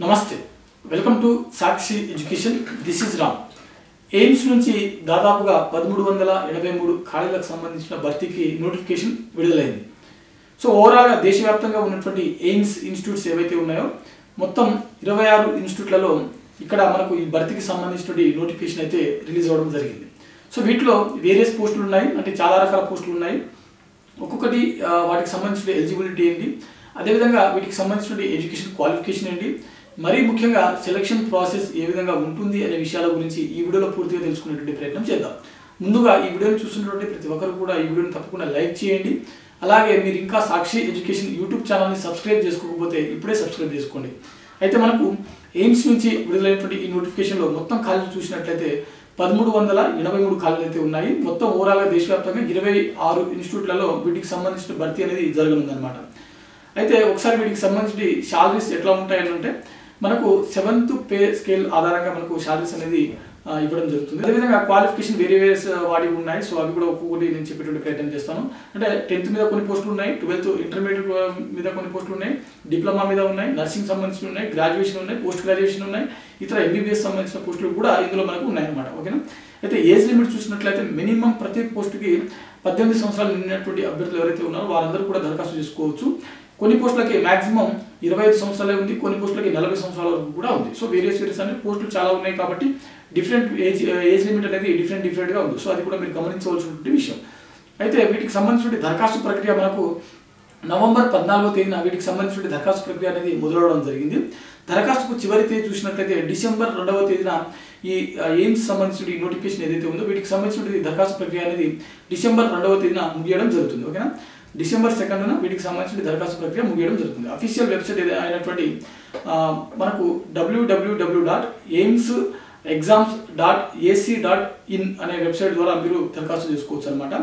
నమస్తే welcome to Sakshi education this is Ram AIIMS నుంచి దాదాపుగా 1383 ఖాళీలకు సంబంధించిన భర్తీకి నోటిఫికేషన్ విడుదలైంది. సో ఓవరాల్గా దేశవ్యాప్తంగా ఉన్నటువంటి ఎయిమ్స్ ఇన్స్టిట్యూట్స్ ఏవైతే ఉన్నాయో మొత్తం 26 ఇన్స్టిట్యూట్లలో ఇక్కడ మనకు ఈ భర్తీకి సంబంధించినటువంటి నోటిఫికేషన్ అయితే రిలీజ్ అవ్వడం జరిగింది. సో వీటిలో వేరియస్ పోస్టులు ఉన్నాయి, అంటే చాలా రకాల పోస్టులు ఉన్నాయి. ఒక్కొక్కటి వాటికి సంబంధించిన ఎలిజిబిలిటీ ఏంటి, అదేవిధంగా వీటికి సంబంధించిన ఎడ్యుకేషన్ క్వాలిఫికేషన్ ఏంటి, మరీ ముఖ్యంగా సెలక్షన్ ప్రాసెస్ ఏ విధంగా ఉంటుంది అనే విషయాల గురించి ఈ వీడియోలో పూర్తిగా తెలుసుకునేటువంటి ప్రయత్నం చేద్దాం. ముందుగా ఈ వీడియోని చూస్తున్నటువంటి ప్రతి ఒక్కరు కూడా ఈ వీడియోని తప్పకుండా లైక్ చేయండి. అలాగే మీరు ఇంకా సాక్షి ఎడ్యుకేషన్ యూట్యూబ్ ఛానల్ని సబ్స్క్రైబ్ చేసుకోకపోతే ఇప్పుడే సబ్స్క్రైబ్ చేసుకోండి. అయితే మనకు ఎయిమ్స్ నుంచి విడుదలైనటువంటి ఈ నోటిఫికేషన్లో మొత్తం ఖాళీలు చూసినట్లయితే 1383 ఖాళీలు అయితే ఉన్నాయి. మొత్తం ఓవరాల్గా దేశవ్యాప్తంగా 26 ఇన్స్టిట్యూట్లలో వీటికి సంబంధించిన భర్తీ అనేది జరగనుందనమాట. అయితే ఒకసారి వీటికి సంబంధించి శాలరీస్ ఎట్లా ఉంటాయని అంటే మనకు 7th పే స్కేల్ ఆధారంగా మనకు శాలరీస్ అనేది ఇవ్వడం జరుగుతుంది. అదేవిధంగా క్వాలిఫికేషన్ వేరే వాటివి ఉన్నాయి. సో అవి కూడా ఒక్కొక్కటి నేను చెప్పేటువంటి ప్రయత్నం చేస్తాను. అంటే 10th మీద కొన్ని పోస్టులు ఉన్నాయి, 12th ఇంటర్మీడియట్ మీద కొన్ని పోస్టులు ఉన్నాయి, డిప్లొమా మీద ఉన్నాయి, నర్సింగ్ సంబంధించిన ఉన్నాయి, గ్రాడ్యుయేషన్ ఉన్నాయి, పోస్ట్ గ్రాడ్యుయేషన్ ఉన్నాయి, ఇతర ఎంబీబీఎస్ సంబంధించిన పోస్టులు కూడా ఇందులో మనకు ఉన్నాయన్నమాట. ఓకేనా. అయితే ఏజ్ లిమిట్ చూసినట్లయితే మినిమం ప్రతి పోస్టుకి 18 సంవత్సరాలు నిండినటువంటి అభ్యర్థులు ఎవరైతే ఉన్నారో వారందరూ కూడా దరఖాస్తు చేసుకోవచ్చు. కొన్ని పోస్టులకి మాక్సిమం 25 సంవత్సరాలే ఉంది, కొన్ని పోస్టులకి 40 సంవత్సరాల వరకు కూడా ఉంది. సో వేరియస్ అనే పోస్టులు చాలా ఉన్నాయి కాబట్టి డిఫరెంట్ ఏజ్ లిమిట్ అనేది డిఫరెంట్గా ఉంది. సో అది కూడా మీరు గమనించవలసినటువంటి విషయం. అయితే వీటికి సంబంధించిన దరఖాస్తు ప్రక్రియ మనకు నవంబర్ 14వ తేదీన వీటికి సంబంధించిన దరఖాస్తు ప్రక్రియ అనేది మొదలవడం జరిగింది. దరఖాస్తుకు చివరి తేదీ చూసినట్లయితే డిసెంబర్ 2వ తేదీన ఈ ఎయిమ్స్ సంబంధించిన నోటిఫికేషన్ ఏదైతే ఉందో వీటికి సంబంధించిన దరఖాస్తు ప్రక్రియ అనేది డిసెంబర్ 2వ తేదీన ముగియడం జరుగుతుంది. ఓకేనా. డిసెంబర్ 2న వీటికి సంబంధించిన దరఖాస్తు ప్రక్రియ ముగియడం జరుగుతుంది. అఫీషియల్ వెబ్సైట్ అయినటువంటి మనకు www.aimsexams.ac.in అనే వెబ్సైట్ ద్వారా మీరు దరఖాస్తు చేసుకోవచ్చు అనమాట.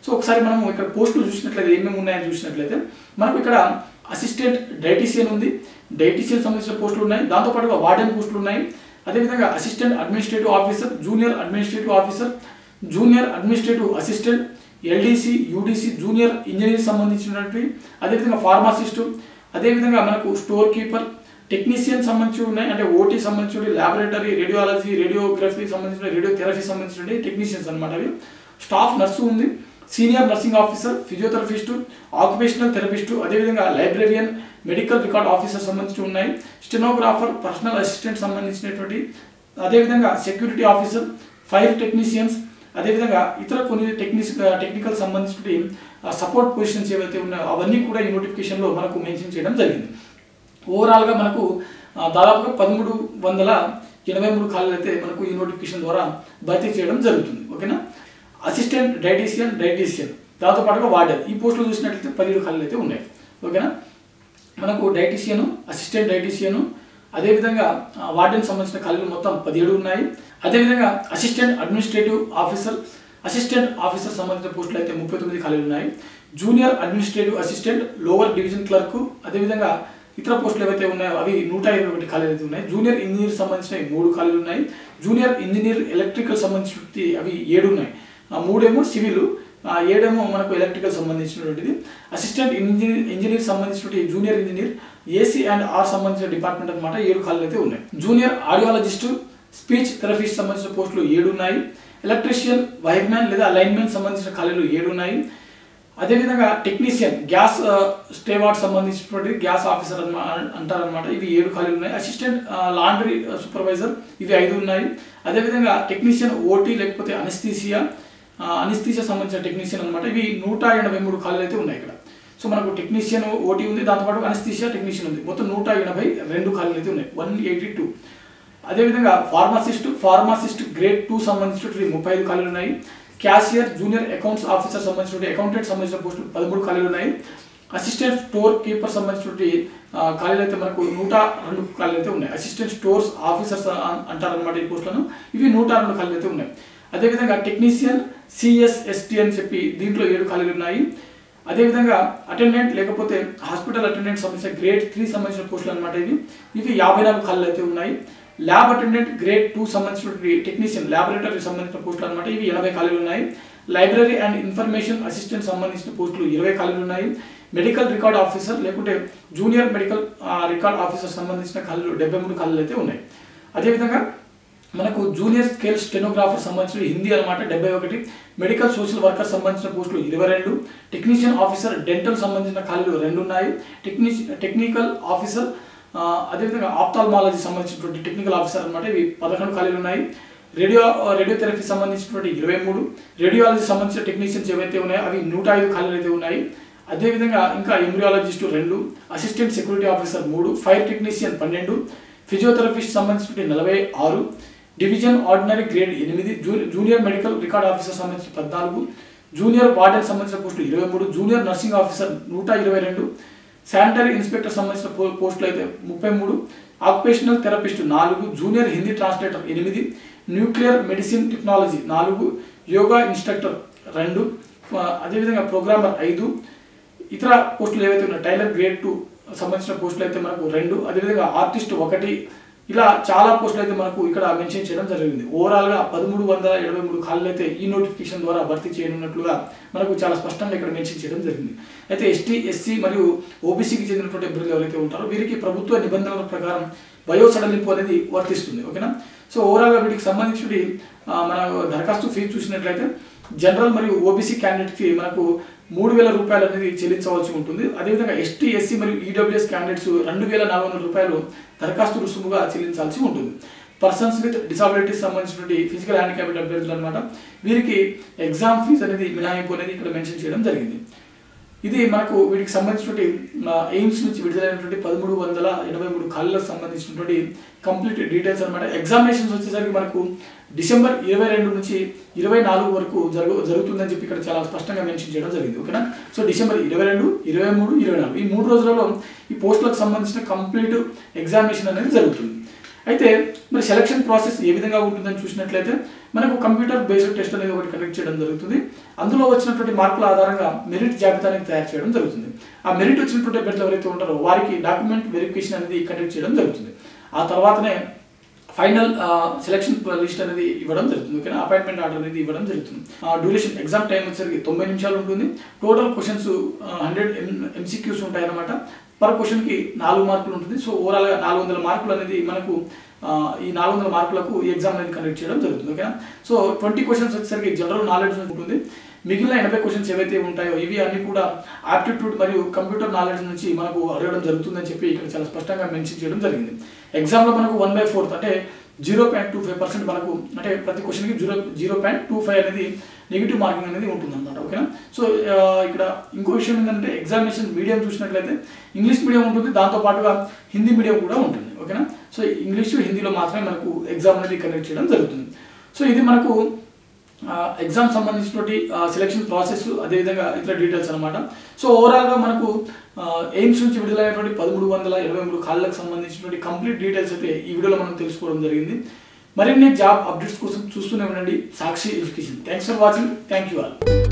సో ఒకసారి మనం ఇక్కడ పోస్టులు చూసినట్లయితే ఏమేమి ఉన్నాయని చూసినట్లయితే మనకు ఇక్కడ అసిస్టెంట్ డైటీషియన్ ఉంది, డైటీషియన్ సంబంధించిన పోస్టులు ఉన్నాయి, దాంతోపాటుగా వార్డెన్ పోస్టులు ఉన్నాయి, అదేవిధంగా assistant administrative officer, junior administrative officer, junior administrative assistant, LDC, UDC, junior engineer సంబంధించినటువంటి, అదేవిధంగా ఫార్మాసిస్టు, అదేవిధంగా మనకు స్టోర్ కీపర్, టెక్నీషియన్ సంబంధించి ఉన్నాయి, అంటే ఓటీ సంబంధించి, ల్యాబొరేటరీ, రేడియాలజీ, రేడియోగ్రఫీ సంబంధించిన, రేడియోథెరపీ సంబంధించిన టెక్నీషియన్స్ అనమాట. అవి స్టాఫ్ నర్సు ఉంది, senior nursing officer, physiotherapist, occupational therapist, అదేవిధంగా లైబ్రేరియన్, మెడికల్ రికార్డ్ ఆఫీసర్ సంబంధించి ఉన్నాయి, స్టెనోగ్రాఫర్, పర్సనల్ అసిస్టెంట్ సంబంధించినటువంటి, అదేవిధంగా సెక్యూరిటీ ఆఫీసర్, ఫైర్ టెక్నీషియన్స్, అదేవిధంగా ఇతర కొన్ని టెక్నికల్ సంబంధించిన సపోర్ట్ పొజిషన్స్ ఏవైతే ఉన్నాయో అవన్నీ కూడా ఈ నోటిఫికేషన్లో మనకు మెన్షన్ చేయడం జరిగింది. ఓవరాల్గా మనకు దాదాపుగా 1383 ఖాళీలు అయితే మనకు ఈ నోటిఫికేషన్ ద్వారా భర్తీ చేయడం జరుగుతుంది. ఓకేనా. అసిస్టెంట్ డైటీషియన్ దాంతోపాటుగా వార్డెన్ ఈ పోస్టులు చూసినట్లయితే 17 ఖాళీలు అయితే ఉన్నాయి. ఓకేనా. మనకు డైటీషియన్, అసిస్టెంట్ డైటీషియన్, అదేవిధంగా వార్డెన్ సంబంధించిన ఖాళీలు మొత్తం 17 ఉన్నాయి. అదేవిధంగా assistant administrative officer, assistant officer సంబంధించిన పోస్టులు అయితే 39 ఖాళీలు ఉన్నాయి. Junior administrative assistant, lower division clerk, అదేవిధంగా ఇతర పోస్టులు ఏవైతే ఉన్నాయో అవి 121 ఖాళీలు అయితే ఉన్నాయి. జూనియర్ ఇంజనీర్ సంబంధించిన 3 ఖాళీలు ఉన్నాయి. జూనియర్ ఇంజనీర్ ఎలక్ట్రికల్ సంబంధించిన అవి 7 ఉన్నాయి. 3 సివిల్, 7 మనకు ఎలక్ట్రికల్ సంబంధించినటువంటిది. అసిస్టెంట్ ఇంజనీర్ సంబంధించిన junior engineer, AC and R సంబంధించిన డిపార్ట్మెంట్ అనమాట 7 ఖాళీలు అయితే ఉన్నాయి. జూనియర్ ఆడియాలజిస్టు, స్పీచ్ థెరపిస్ట్ సంబంధించిన పోస్టులు 7 ఉన్నాయి. ఎలక్ట్రీషియన్, వైర్మ్యాన్ లేదా లైన్మెన్ సంబంధించిన ఖాళీలు 7 ఉన్నాయి. అదేవిధంగా టెక్నీషియన్, గ్యాస్ స్టేవార్డ్ సంబంధించినటువంటి గ్యాస్ ఆఫీసర్ అంటారనమాట, ఇవి 7 ఖాళీలు ఉన్నాయి. అసిస్టెంట్ లాండ్రీ సూపర్వైజర్ ఇవి 5 ఉన్నాయి. అదేవిధంగా టెక్నీషియన్ ఓటీ లేకపోతే అనిస్థీసియా సంబంధించిన టెక్నీషియన్ అనమాట, ఇవి 183 ఖాళీలు అయితే ఉన్నాయి ఇక్కడ. సో మనకు టెక్నీషియన్ ఓటీ ఉంది, దాంతోపాటు అనిస్థీసియా టెక్నీషియన్ ఉంది, మొత్తం 182 ఖాళీలు అయితే ఉన్నాయి, 182. అదేవిధంగా ఫార్మాసిస్ట్ గ్రేడ్ 2 సంబంధించినటువంటి 35 ఖాళీలు ఉన్నాయి. క్యాషియర్, జూనియర్ అకౌంట్స్ ఆఫీసర్ సంబంధించిన అకౌంటెంట్ సంబంధించిన పోస్టులు 13 ఖాళీలు ఉన్నాయి. అసిస్టెంట్ స్టోర్ కీపర్ సంబంధించినటువంటి ఖాళీలు అయితే మనకు 102 ఖాళీలు అయితే ఉన్నాయి. అసిస్టెంట్ స్టోర్స్ ఆఫీసర్స్ అంటారనమాట ఈ పోస్టులను, ఇవి 102 ఖాళీలు అయితే ఉన్నాయి. అదేవిధంగా టెక్నీషియన్ సిఎస్ఎస్టీ అని చెప్పి దీంట్లో 7 ఖాళీలు ఉన్నాయి. అదేవిధంగా అటెండెంట్ లేకపోతే హాస్పిటల్ అటెండెంట్ సంబంధించిన గ్రేడ్ 3 సంబంధించిన పోస్టులు అనమాట ఇవి 54 ఖాళీలు అయితే ఉన్నాయి. ల్యాబ్ అటెండెంట్ గ్రేడ్ 2 సంబంధించిన టెక్నీషియన్ ల్యాబొరేటరీ సంబంధించిన పోస్టులు అనమాట, ఇవి 80 ఖాళీలు ఉన్నాయి. లైబ్రరీ అండ్ ఇన్ఫర్మేషన్ అసిస్టెంట్ సంబంధించిన పోస్టులు 20 ఖాళీలు ఉన్నాయి. మెడికల్ రికార్డ్ ఆఫీసర్ లేకుంటే జూనియర్ మెడికల్ రికార్డ్ ఆఫీసర్ సంబంధించిన ఖాళీలు 73 ఖాళీలు అయితే ఉన్నాయి. అదేవిధంగా మనకు జూనియర్ స్కేల్ స్టెనోగ్రాఫర్ సంబంధించిన హిందీ అనమాట 71, మెడికల్ సోషల్ వర్కర్ సంబంధించిన పోస్టులు 22, టెక్నీషియన్ ఆఫీసర్ డెంటల్ సంబంధించిన ఖాళీలు 2 ఉన్నాయి, టెక్నికల్ ఆఫీసర్ అదేవిధంగా ఆప్థాల్మాలజీ సంబంధించినటువంటి టెక్నికల్ ఆఫీసర్ అనమాట ఇవి 11 ఖాళీలు ఉన్నాయి, రేడియోథెరపీ సంబంధించినటువంటి 23, రేడియాలజీ సంబంధించిన టెక్నీషియన్స్ ఏవైతే ఉన్నాయో అవి 105 ఖాళీలు అయితే ఉన్నాయి. అదేవిధంగా ఇంకా ఎంబ్రియాలజిస్టు 2, assistant security officer 3, fire technician 12, physiotherapist సంబంధించినటువంటి 46, division ordinary grade 8, junior medical record officer సంబంధించిన 14, జూనియర్ వార్డెన్ సంబంధించిన పోస్టులు 23, junior nursing officer 122, sanitary inspector సంబంధించిన పోస్టులు అయితే 33, occupational therapist 4, junior Hindi translator 8, nuclear medicine technology 4, yoga instructor 2, అదేవిధంగా ప్రోగ్రామర్ 5, ఇతర పోస్టులు ఏవైతే ఉన్నాయి టైలర్ గ్రేడ్ 2 సంబంధించిన పోస్టులు అయితే మనకు 2, అదేవిధంగా ఆర్టిస్ట్ 1, ఇలా చాలా పోస్టులు అయితే మనకు ఇక్కడ మెన్షన్ చేయడం జరిగింది. ఓవరాల్గా 1373 ఖాళీలు అయితే ఈ నోటిఫికేషన్ ద్వారా భర్తీ చేయనున్నట్లుగా మనకు చాలా స్పష్టంగా ఇక్కడ మెన్షన్ చేయడం జరిగింది. అయితే ఎస్టీ, ఎస్సీ మరియు ఓబీసీకి చెందినటువంటి అభ్యర్థులు ఎవరైతే ఉంటారో వీరికి ప్రభుత్వ నిబంధనల ప్రకారం వయో సడలింపు అనేది వర్తిస్తుంది. ఓకేనా. సో ఓవరాల్గా వీటికి సంబంధించి మన దరఖాస్తు ఫీజు చూసినట్లయితే జనరల్ మరియు ఓబీసీ క్యాండిడేట్కి మనకు 3000 రూపాయలు అనేది చెల్లించవలసి ఉంటుంది. అదేవిధంగా ఎస్టీ, ఎస్సీ మరియు ఈడబ్ల్యూఎస్ క్యాండిడేట్స్ 2400 రూపాయలు దరఖాస్తు రుసుముగా చెల్లించాల్సి ఉంటుంది. పర్సన్స్ విత్ డిసాబిలిటీస్ సంబంధించినటువంటి ఫిజికల్ హ్యాండిక్యాప్డ్ అభ్యర్థులు అనమాట వీరికి ఎగ్జామ్ ఫీజు అనేది మినహాయింపు అనేది ఇక్కడ మెన్షన్ చేయడం జరిగింది. ఇది మనకు వీటికి సంబంధించినటువంటి ఎయిమ్స్ నుంచి విడుదలైనటువంటి 1383 ఖాళీలకు సంబంధించినటువంటి కంప్లీట్ డీటెయిల్స్ అనమాట. ఎగ్జామినేషన్స్ వచ్చేసరికి మనకు డిసెంబర్ 22 నుంచి 24 వరకు జరుగుతుందని చెప్పి ఇక్కడ చాలా స్పష్టంగా మెన్షన్ చేయడం జరిగింది. ఓకేనా. సో డిసెంబర్ 22, 23, 24 ఈ 3 రోజులలో ఈ పోస్టులకు సంబంధించిన కంప్లీట్ ఎగ్జామినేషన్ అనేది జరుగుతుంది. అయితే మరి సెలక్షన్ ప్రాసెస్ ఏ విధంగా ఉంటుందని చూసినట్లయితే మనకు కంప్యూటర్ బేస్డ్ టెస్ట్ అనేది ఒకటి కండక్ట్ చేయడం జరుగుతుంది. అందులో వచ్చినటువంటి మార్కుల ఆధారంగా మెరిట్ జాబితాని తయారు చేయడం జరుగుతుంది. ఆ మెరిట్ వచ్చినటువంటి అభ్యర్థులు ఎవరైతే ఉంటారో వారికి డాక్యుమెంట్ వెరిఫికేషన్ అనేది కండక్ట్ చేయడం జరుగుతుంది. ఆ తర్వాతనే ఫైనల్ సెలక్షన్ లిస్ట్ అనేది ఇవ్వడం జరుగుతుంది. ఓకేనా. అపాయింట్మెంట్ ఆర్డర్ అనేది ఇవ్వడం జరుగుతుంది. డ్యూరేషన్ ఎగ్జామ్ టైం వచ్చేసరికి 90 నిమిషాలు ఉంటుంది. టోటల్ క్వశ్చన్స్ 100 MCQs ఉంటాయి అన్నమాట. పర్ క్వశ్చన్కి 4 మార్కులు ఉంటుంది. సో ఓవరాల్గా 400 మార్కులు అనేది మనకు ఈ 400 మార్కులకు ఈ ఎగ్జామ్ అనేది కండక్ట్ చేయడం జరుగుతుంది. ఓకేనా. సో 20 క్వశ్చన్స్ వచ్చేసరికి జనరల్ నాలెడ్జ్ ఉంటుంది. మిగిలిన 80 క్వశ్చన్స్ ఏవైతే ఉంటాయో ఇవి అన్ని కూడా ఆప్టిట్యూడ్ మరియు కంప్యూటర్ నాలెడ్జ్ నుంచి మనకు అడగడం జరుగుతుందని చెప్పి ఇక్కడ చాలా స్పష్టంగా మెన్షన్ చేయడం జరిగింది. ఎగ్జామ్లో మనకు 1/4 అంటే 0.25% మనకు అంటే ప్రతి క్వశ్చన్కి 0.25 అనేది నెగిటివ్ మార్కింగ్ అనేది ఉంటుందన్నమాట. ఓకేనా. సో ఇక్కడ ఇంకో విషయం ఏంటంటే ఎగ్జామినేషన్ మీడియం చూసినట్లయితే ఇంగ్లీష్ మీడియం ఉంటుంది, దాంతోపాటుగా హిందీ మీడియం కూడా ఉంటుంది. ఓకేనా. సో ఇంగ్లీషు హిందీలో మాత్రమే మనకు ఎగ్జామ్ అనేది కండక్ట్ చేయడం జరుగుతుంది. సో ఇది మనకు ఎగ్జామ్ సంబంధించినటువంటి సెలక్షన్ ప్రాసెస్ అదేవిధంగా ఇతర డీటెయిల్స్ అనమాట. సో ఓవరాల్గా మనకు ఎయిమ్స్ నుంచి విడుదలైనటువంటి 1373 ఖాళీలకు సంబంధించినటువంటి కంప్లీట్ డీటెయిల్స్ అయితే ఈ వీడియోలో మనం తెలుసుకోవడం జరిగింది. మరిన్ని జాబ్ అప్డేట్స్ కోసం చూస్తూనే ఉండండి Sakshi education. Thanks for watching. Thank you all.